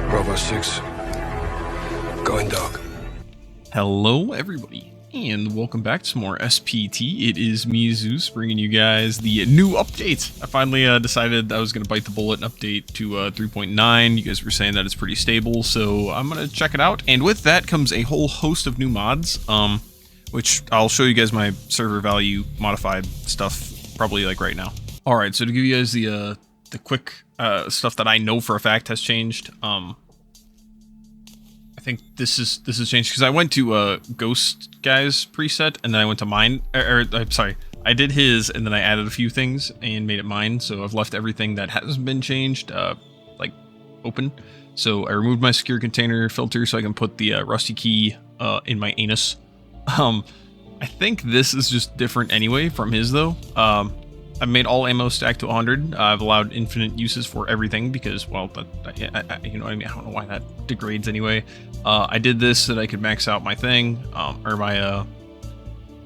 Bravo 6. Going dark. Hello, everybody, and welcome back to some more SPT. It is me, Zeus, bringing you guys the new update. I finally decided I was going to bite the bullet and update to 3.9. You guys were saying that it's pretty stable, so I'm going to check it out. And with that comes a whole host of new mods, which I'll show you guys my server value modified stuff probably like right now. All right, so to give you guys the quick stuff that I know for a fact has changed. I think this is changed because I went to Ghost Guy's preset and then I went to mine. I'm sorry, I did his and then I added a few things and made it mine. So I've left everything that hasn't been changed like open. So I removed my secure container filter so I can put the rusty key in my anus. I think this is just different anyway from his though. I've made all ammo stack to 100. I've allowed infinite uses for everything because, well, you know what I mean? I don't know why that degrades anyway. I did this so that I could max out my thing, or my,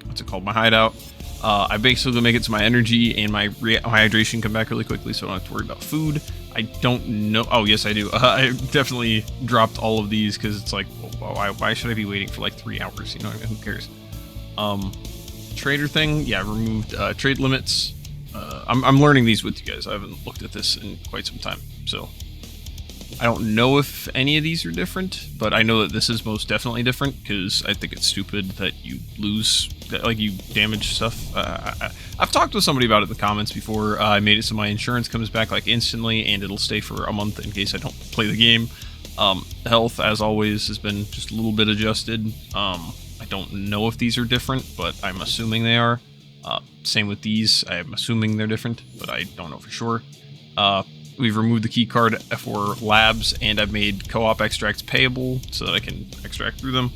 what's it called? My hideout. I basically make it so my energy and my hydration come back really quickly so I don't have to worry about food. I don't know. Oh, yes, I do. I definitely dropped all of these because it's like, well, why should I be waiting for like 3 hours? You know, who cares? Trader thing. Yeah, I removed trade limits. I'm learning these with you guys. I haven't looked at this in quite some time, so I don't know if any of these are different, but I know that this is most definitely different because I think it's stupid that you lose, like you damage stuff. I've talked with somebody about it in the comments before. I made it so my insurance comes back like instantly and it'll stay for a month in case I don't play the game. Health, as always, has been just a little bit adjusted. I don't know if these are different, but I'm assuming they are. Same with these. I'm assuming they're different, but I don't know for sure. We've removed the key card for labs, and I've made co-op extracts payable so that I can extract through them.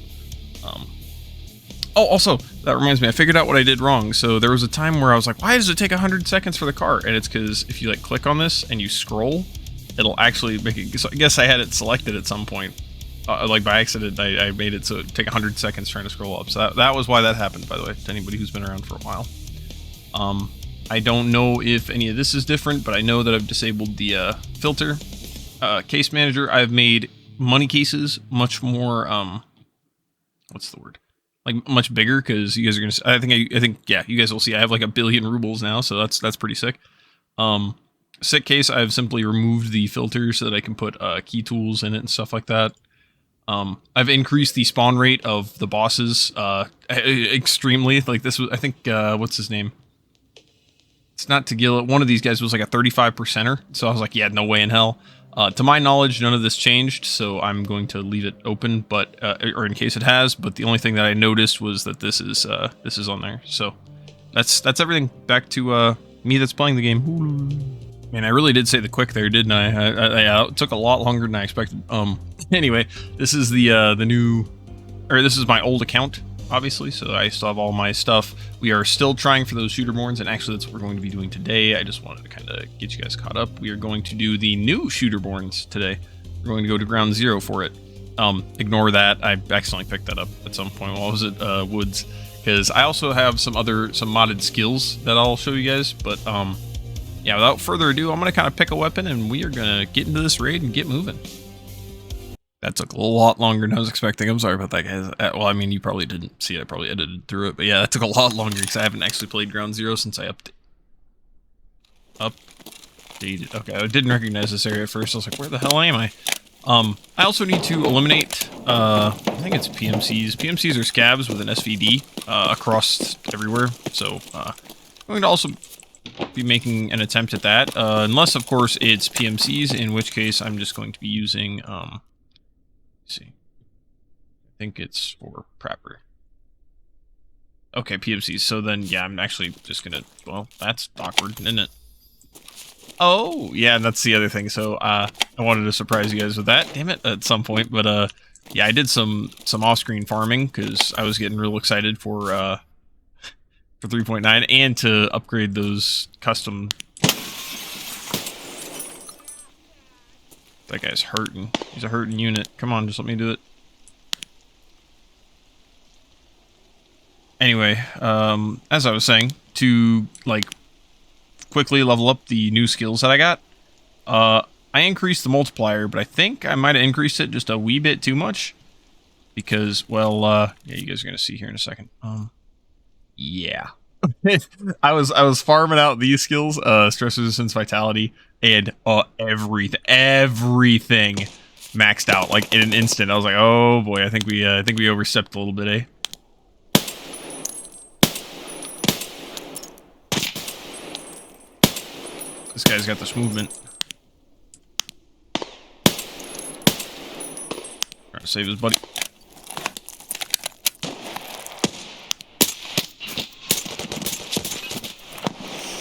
Oh, also, that reminds me, I figured out what I did wrong. So there was a time where I was like, why does it take 100 seconds for the car? And it's because if you like click on this and you scroll, it'll actually make it. So I guess I had it selected at some point. Like by accident, I made it so it take 100 seconds trying to scroll up. So that was why that happened, by the way, to anybody who's been around for a while. I don't know if any of this is different, but I know that I've disabled the filter. Case manager, I've made money cases much more, what's the word? Like much bigger, because you guys are gonna. I think, yeah, you guys will see. I have like 1 billion rubles now, so that's pretty sick. Sick case, I've simply removed the filter so that I can put key tools in it and stuff like that. I've increased the spawn rate of the bosses extremely. Like this was, I think, what's his name? It's not Tagilla. One of these guys was like a 35%er. So I was like, yeah, no way in hell. To my knowledge, none of this changed, so I'm going to leave it open, but or in case it has. But the only thing that I noticed was that this is on there. So that's everything. Back to me that's playing the game. Man, I really did say the quick there, didn't I? It took a lot longer than I expected. Anyway, this is the new, or this is my old account, obviously, so I still have all my stuff. We are still trying for those shooter borns, and actually that's what we're going to be doing today. I just wanted to kind of get you guys caught up. We are going to do the new shooter borns today. We're going to go to ground zero for it. Ignore that. I accidentally picked that up at some point while I was at Woods, because I also have some modded skills that I'll show you guys, but yeah, without further ado, I'm going to kind of pick a weapon, and we are going to get into this raid and get moving. That took a lot longer than I was expecting. I'm sorry about that, guys. Well, I mean, you probably didn't see it. I probably edited through it. But yeah, that took a lot longer because I haven't actually played Ground Zero since I updated. Okay, I didn't recognize this area at first. I was like, where the hell am I? I also need to eliminate, I think it's PMCs. PMCs are scabs with an SVD across everywhere. So I'm going to also be making an attempt at that. Unless, of course, it's PMCs, in which case I'm just going to be using... see. I think it's for Prepper. Okay, PMCs. So then, yeah, I'm actually just gonna... Well, that's awkward, isn't it? Oh, yeah, that's the other thing. So, I wanted to surprise you guys with that, damn it, at some point. But, yeah, I did some off-screen farming, because I was getting real excited for 3.9, and to upgrade those custom... That guy's hurting. He's a hurting unit. Come on, just let me do it. Anyway, as I was saying, to, like, quickly level up the new skills that I got. I increased the multiplier, but I think I might have increased it just a wee bit too much. Because, well, yeah, you guys are gonna see here in a second. Yeah. I was farming out these skills, stress resistance, vitality, and everything maxed out like in an instant. I was like, oh boy, I think we overstepped a little bit, eh? This guy's got this movement. Trying to save his buddy.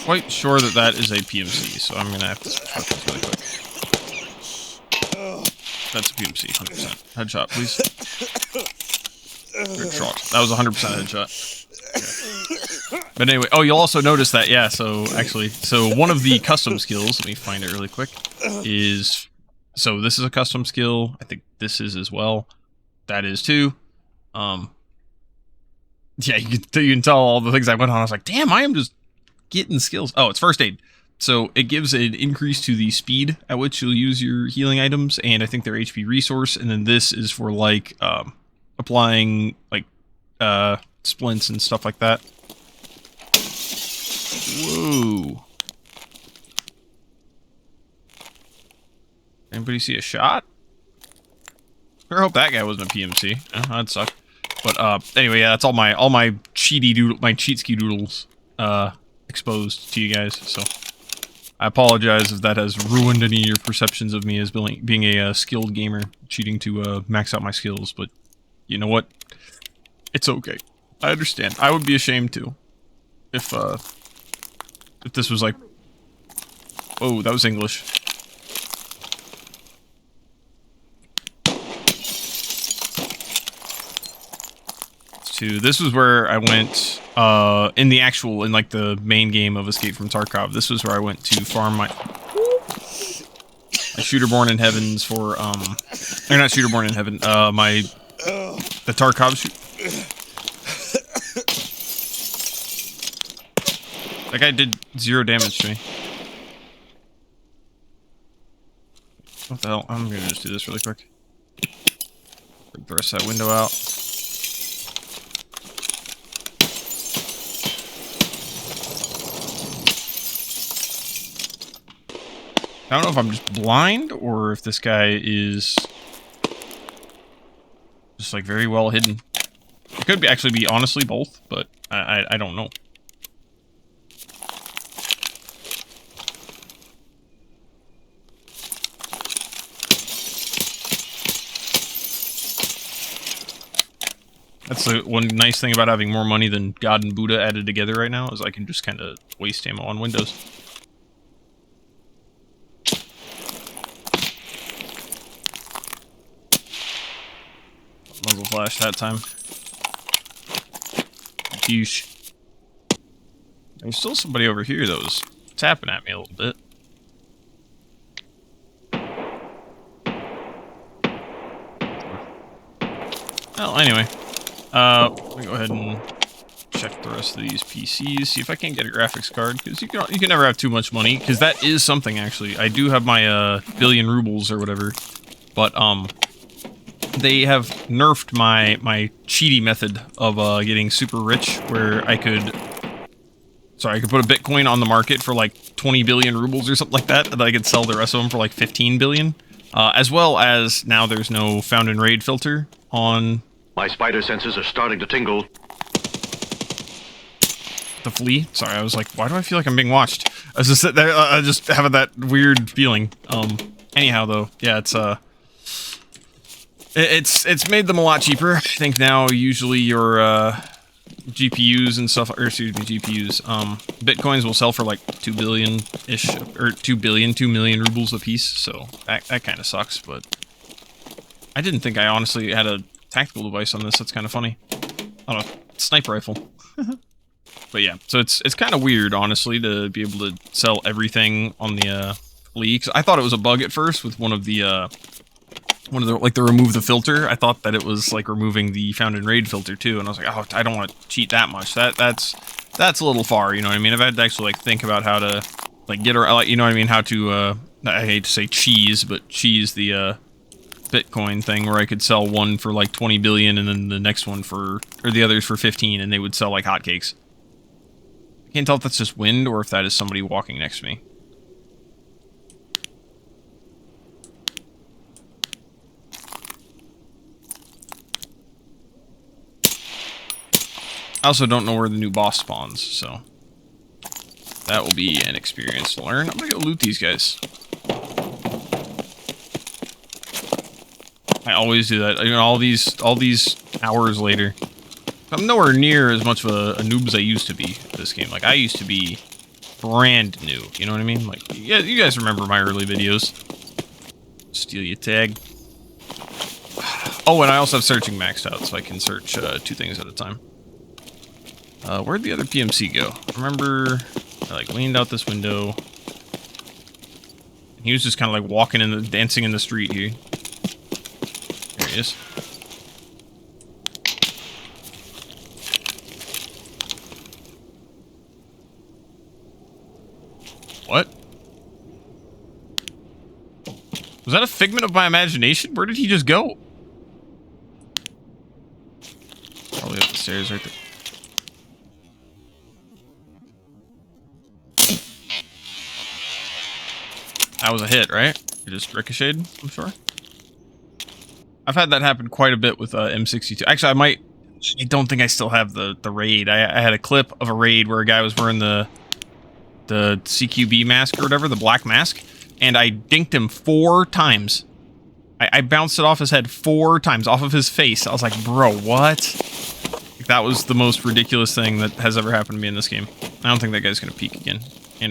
Quite sure that that is a PMC, so I'm gonna have to switch this really quick. That's a PMC, 100%. Headshot, please. Good shot. That was 100% headshot. Okay. But anyway, oh, you'll also notice that, yeah, so actually, so one of the custom skills, let me find it really quick, is, so this is a custom skill, I think this is as well, that is too, yeah, you can tell all the things I went on, I was like, damn, I am just getting skills. Oh, it's first aid. So it gives an increase to the speed at which you'll use your healing items, and I think their HP resource, and then this is for like applying like splints and stuff like that. Whoa. Anybody see a shot? I hope that guy wasn't a PMC. Oh, that'd suck. But anyway, yeah, that's all my cheat ski doodles exposed to you guys, so I apologize if that has ruined any of your perceptions of me as being a skilled gamer, cheating to max out my skills, but you know what? It's okay. I understand. I would be ashamed too if this was like, oh, that was English. This was where I went in like the main game of Escape from Tarkov. This was where I went to farm my Shooterborn in Heavens for or not Shooterborn in Heaven, the Tarkov shoot. That guy did 0 damage to me. What the hell? I'm gonna just do this really quick. Break the rest of that window out. I don't know if I'm just blind or if this guy is just like very well hidden. It could actually be honestly both, but I don't know. That's the one nice thing about having more money than God and Buddha added together right now, is I can just kind of waste ammo on windows. Muzzle flash that time. Douche. There's still somebody over here that was tapping at me a little bit. Well, anyway. Let me go ahead and check the rest of these PCs, see if I can't get a graphics card, because you can never have too much money, because that is something, actually. I do have my, billion rubles or whatever, but, they have nerfed my cheaty method of getting super rich, where I could put a Bitcoin on the market for like 20 billion rubles or something like that, and I could sell the rest of them for like 15 billion. As well as now there's no found in raid filter on. My spider senses are starting to tingle. The flea. Sorry, I was like, why do I feel like I'm being watched? I was just sitting there, just having that weird feeling. Anyhow, though, yeah, it's made them a lot cheaper. I think now usually your GPUs and stuff, or excuse me, GPUs, Bitcoins will sell for like 2 billion-ish, or 2 million rubles a piece, so that kind of sucks, but I didn't think I honestly had a tactical device on this. That's kind of funny. On a sniper rifle. But yeah, so it's kind of weird, honestly, to be able to sell everything on the flea, 'cause I thought it was a bug at first with one of the like the remove the filter. I thought that it was like removing the found in raid filter too, and I was like, oh, I don't want to cheat that much. That's a little far, you know what I mean? I've had to actually like think about how to like get around, like, you know what I mean? How to, I hate to say cheese, but cheese the, Bitcoin thing where I could sell one for like 20 billion and then the next one for, or the others for 15, and they would sell like hotcakes. I can't tell if that's just wind or if that is somebody walking next to me. I also don't know where the new boss spawns, so that will be an experience to learn. I'm gonna go loot these guys. I always do that. You know, all these hours later. I'm nowhere near as much of a noob as I used to be at this game. Like, I used to be brand new. You know what I mean? Like, yeah, you guys remember my early videos. Steal your tag. Oh, and I also have searching maxed out, so I can search 2 things at a time. Where'd the other PMC go? I remember I, like, leaned out this window. And he was just kind of, like, walking in the, dancing in the street here. There he is. What? Was that a figment of my imagination? Where did he just go? Probably up the stairs right there. That was a hit, right? It just ricocheted, I'm sure. I've had that happen quite a bit with M62. Actually, I don't think I still have the raid. I had a clip of a raid where a guy was wearing the CQB mask or whatever, the black mask, and I dinked him 4 times. I bounced it off his head 4 times, off of his face. I was like, bro, what? That was the most ridiculous thing that has ever happened to me in this game. I don't think that guy's gonna peek again,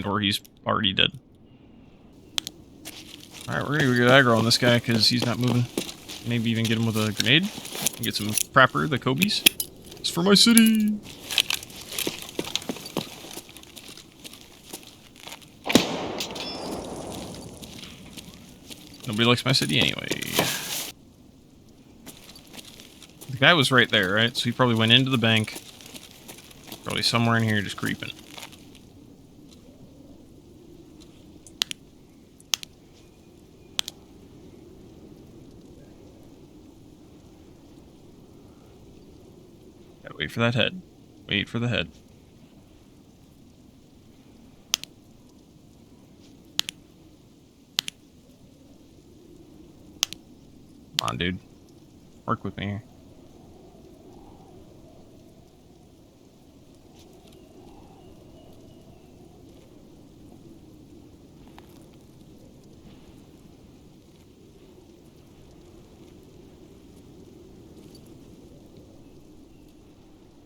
or he's already dead. Alright, we're gonna go get aggro on this guy because he's not moving. Maybe even get him with a grenade. Get some Prapper, the Kobe's. It's for my city! Nobody likes my city anyway. The guy was right there, right? So he probably went into the bank. Probably somewhere in here just creeping. Gotta wait for that head. Wait for the head. Come on, dude. Work with me here.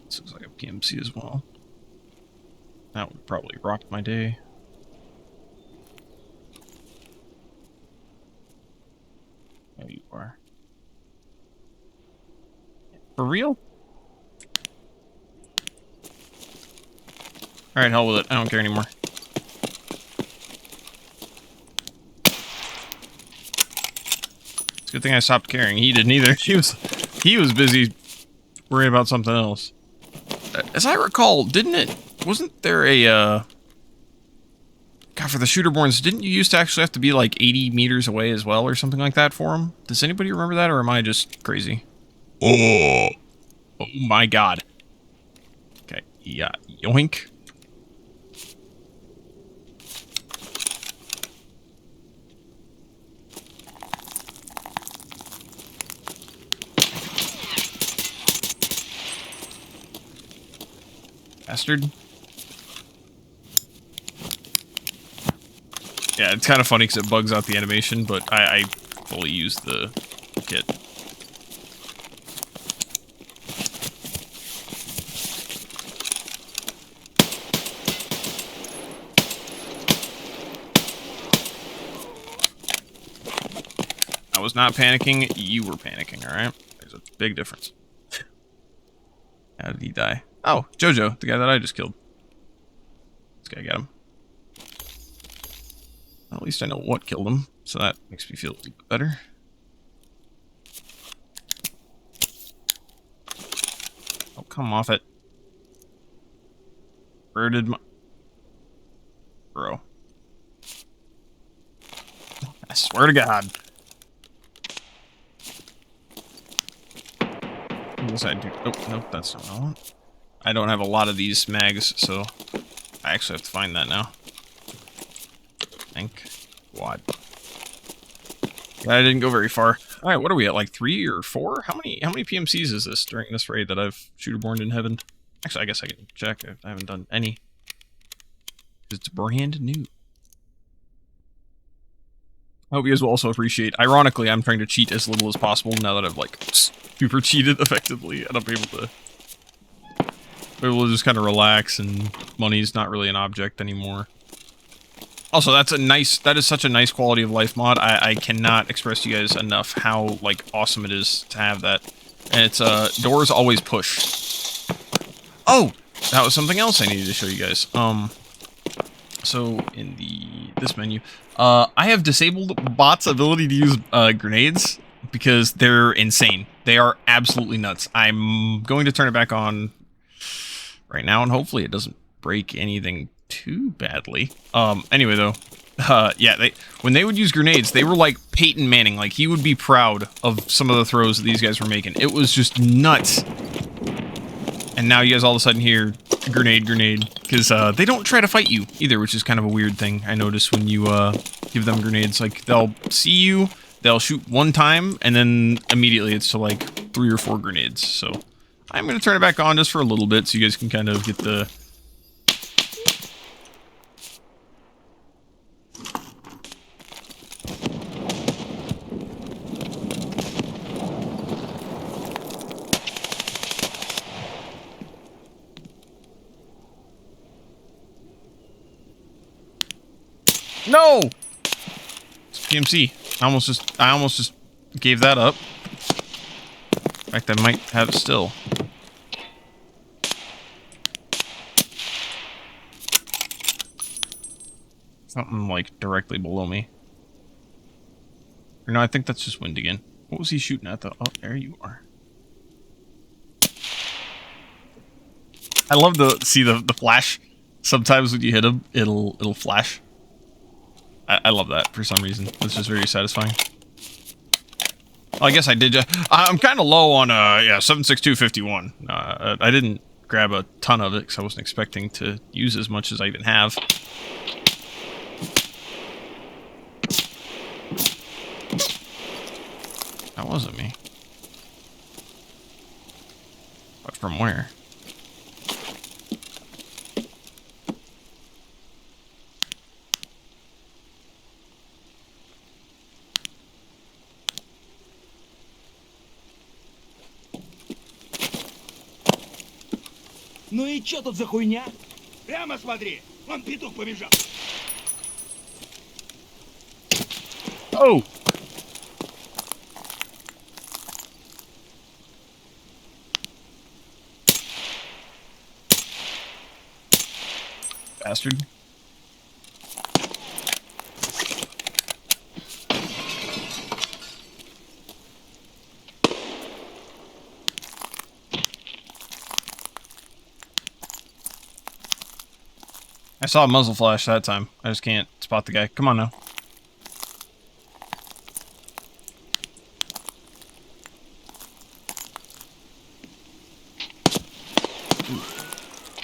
This looks like a PMC as well. That would probably rock my day. There you are. For real? Alright, hell with it. I don't care anymore. It's a good thing I stopped caring. He didn't either. He was busy worrying about something else. As I recall, wasn't there a, God, for the shooterborns, didn't you used to actually have to be like 80 meters away as well or something like that for them? Does anybody remember that, or am I just crazy? Oh my god. Okay, yeah, yoink. Bastard. Yeah, it's kind of funny because it bugs out the animation, but I fully use the kit. I was not panicking, you were panicking, alright? There's a big difference. How did he die? Oh, Jojo, the guy that I just killed. This guy got him. At least I know what killed him, so that makes me feel a little bit better. Oh, come off it. Where did my... Bro. I swear to God. What was I do? Oh, nope, that's not what I want. I don't have a lot of these mags, so I actually have to find that now. Thank God. I didn't go very far. All right, what are we at? Like 3 or 4? How many PMCs is this during this raid that I've shooterborned in heaven? Actually, I guess I can check. I haven't done any. It's brand new. I hope you guys will also appreciate. Ironically, I'm trying to cheat as little as possible now that I've like super cheated effectively, and I'm able to just kind of relax, and money's not really an object anymore. Also, that is such a nice quality of life mod. I cannot express to you guys enough how, like, awesome it is to have that. And it's, doors always push. Oh! That was something else I needed to show you guys. So, in this menu, I have disabled bots' ability to use, grenades, because they're insane. They are absolutely nuts. I'm going to turn it back on right now, and hopefully it doesn't break anything too badly. Anyway though, yeah, when they would use grenades, they were like Peyton Manning. Like, he would be proud of some of the throws that these guys were making. It was just nuts. And now you guys all of a sudden hear grenade, because they don't try to fight you either, which is kind of a weird thing I notice when you give them grenades. Like, they'll see you, they'll shoot one time, and then immediately it's to like 3 or 4 grenades. So I'm gonna turn it back on just for a little bit so you guys can kind of get the No! It's PMC. I almost just gave that up. In fact, I might have it still. Something like directly below me. Or no, I think that's just wind again. What was he shooting at though? Oh, there you are. I love to see the flash. Sometimes when you hit him, it'll flash. I love that for some reason. It's just very satisfying. Well, I guess I did. I'm kind of low on yeah, 7.6251. I didn't grab a ton of it because I wasn't expecting to use as much as I even have. That wasn't me. But from where? Ну и чё тут за хуйня? Прямо смотри, вон петух побежал. Oh! Bastard. I saw a muzzle flash that time. I just can't spot the guy. Come on now.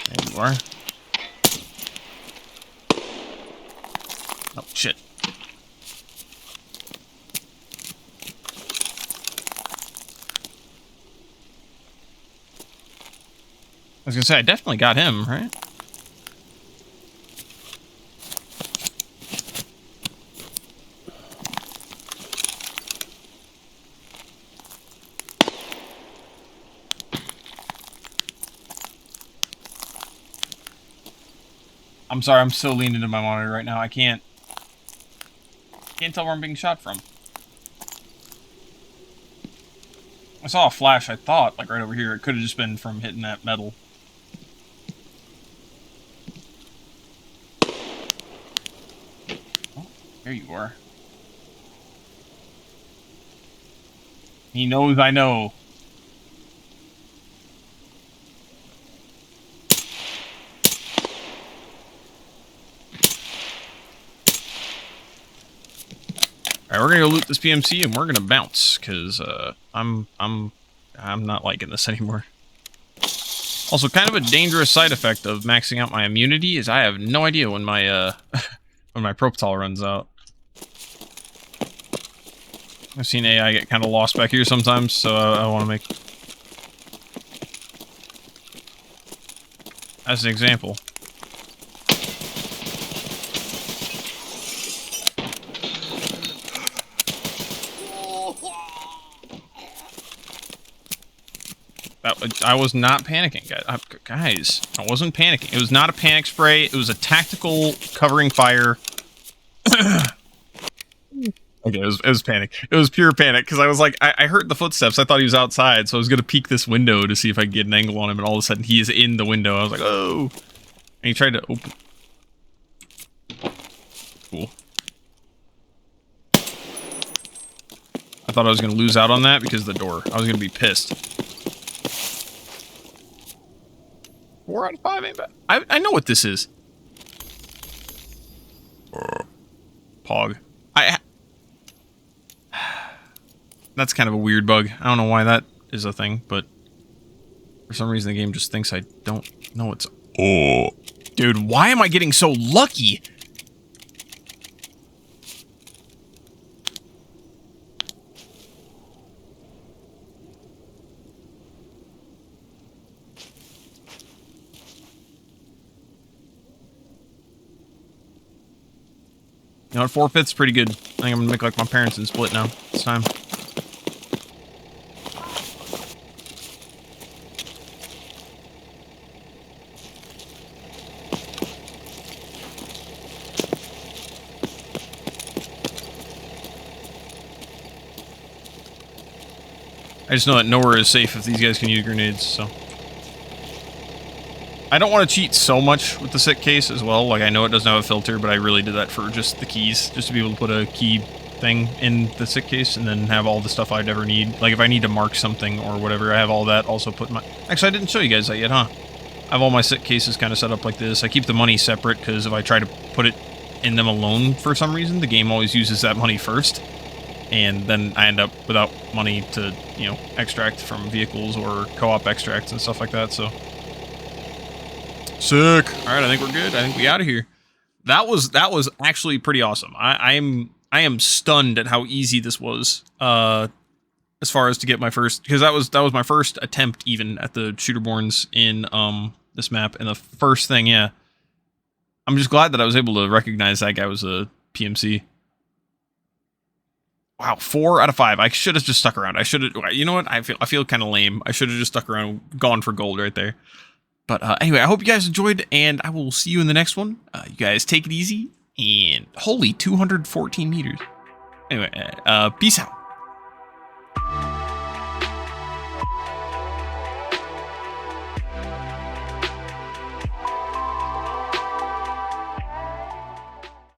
There you are. Oh, shit. I was gonna say, I definitely got him, right? I'm sorry, I'm so leaned into my monitor right now. I can't tell where I'm being shot from. I saw a flash, I thought, like right over here. It could have just been from hitting that metal. Oh, there you are. He knows I know. All right, we're gonna go loot this PMC and we're gonna bounce because I'm not liking this anymore. Also, kind of a dangerous side effect of maxing out my immunity is I have no idea when my when my Propital runs out. I've seen AI get kind of lost back here sometimes, so I want to make as an example. I was not panicking, guys. I wasn't panicking. It was not a panic spray. It was a tactical covering fire. Okay, it was panic. It was pure panic because I was like, I heard the footsteps. I thought he was outside, so I was gonna peek this window to see if I could get an angle on him, and all of a sudden he is in the window. I was like, oh, and he tried to open. Cool. I thought I was gonna lose out on that because of the door. I was gonna be pissed. 4 out of 5 ain't bad. I know what this is. Pog. That's kind of a weird bug. I don't know why that is a thing, but for some reason the game just thinks I don't know it's... Oh. Dude, why am I getting so lucky? You know what, 4/5's pretty good. I think I'm gonna make like my parents and split now. It's time. I just know that nowhere is safe if these guys can use grenades, so. I don't want to cheat so much with the sick case as well. Like, I know it doesn't have a filter, but I really did that for just the keys. Just to be able to put a key thing in the sick case and then have all the stuff I'd ever need. Like, if I need to mark something or whatever, I have all that also put in my... Actually, I didn't show you guys that yet, huh? I have all my sick cases kind of set up like this. I keep the money separate because if I try to put it in them alone for some reason, the game always uses that money first. And then I end up without money to, you know, extract from vehicles or co-op extracts and stuff like that, so... Sick. All right, I think we're good. I think we out of here. That was actually pretty awesome. I am stunned at how easy this was. As far as to get my first, because that was my first attempt even at the shooterborns in this map, and the first thing, yeah. I'm just glad that I was able to recognize that guy was a PMC. Wow, 4 out of 5. I should have just stuck around. I should have. You know what? I feel kind of lame. I should have just stuck around, gone for gold right there. But anyway, I hope you guys enjoyed, and I will see you in the next one. You guys take it easy, and holy 214 meters. Anyway, peace out.